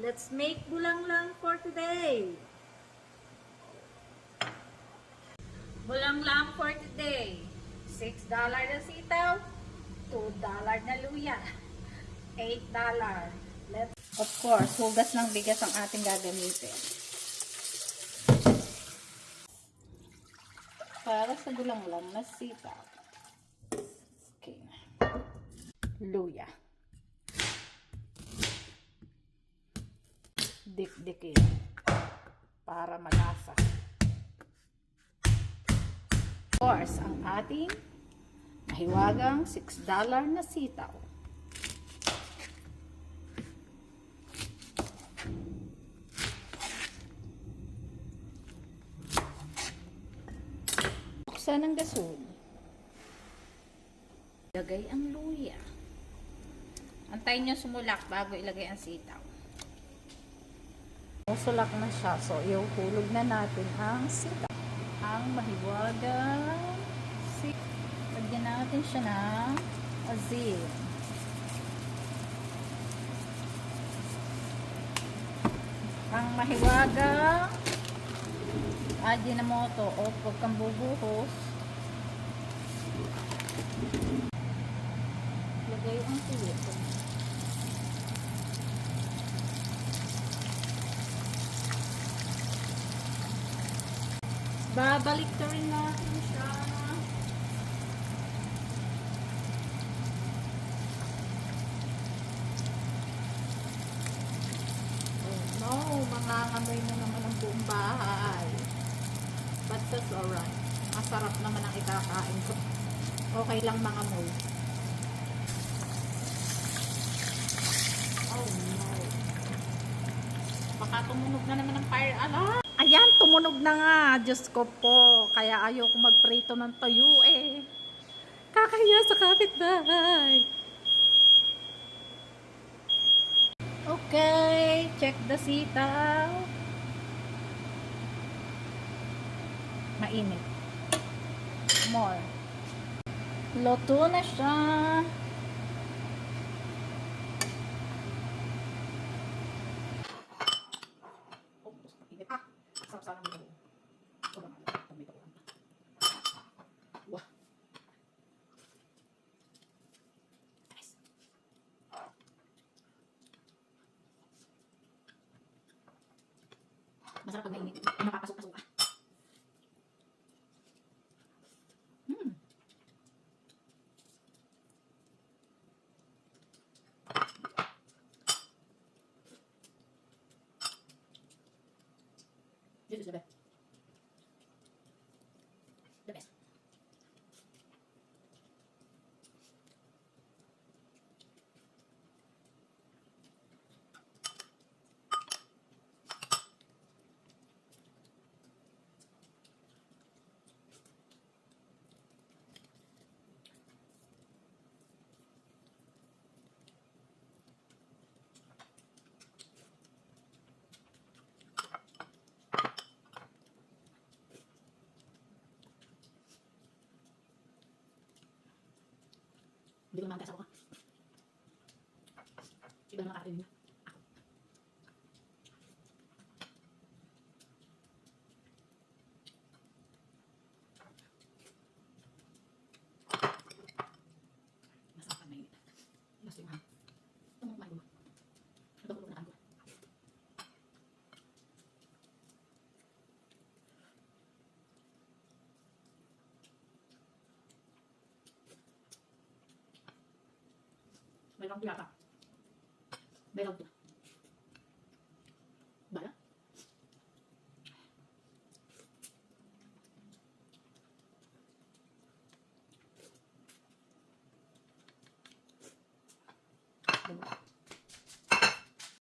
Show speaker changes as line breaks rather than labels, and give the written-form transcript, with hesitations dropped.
Let's make bulanglang for today. Bulanglang for today. $6 na sitaw, $2 na luya, $8. Of course, hugas ng bigas ang ating gagamitin. Para sa bulanglang na sitaw. Okay. Luya. Dikdikin para malasa. Of course, ang ating mahiwagang $6 na sitaw. Buksan ang gasol. Ilagay ang luya. Antayin nyo sumulak bago ilagay ang sitaw. Sulak na siya. So, iuhulog na natin ang sitaw. Ang mahiwagang sitaw. Lagyan natin siya ng asin. Ang mahiwagang Ajinomoto o huwag kang bubuhos. Lagay ang tuyo. Babalik ka rin natin siya. Oh no, mangangamoy na naman ang buong bahay. But that's alright. Masarap naman ang ikakain ko. Okay lang mangamoy. Oh no. Baka tumunog na naman ang fire alarm. Ayan, tumunog na nga. Diyos ko po. Kaya ayoko magprito ng toyo eh. Kakaya sa kapitbahay. Okay, check the sitaw. Mainit. More. Luto na siya. Sarap-sarap nito. Wah. Nice. Masarap pag mainit. Nakapasok-pasok ka. This is the best. The best. Hindi ko naman kasa ko. Iba naman kakainin niya. Masarap pag mainit. Gusto yung hang. Ito mo kumain ko. Ito ko na ko. May lang yata. May lang to.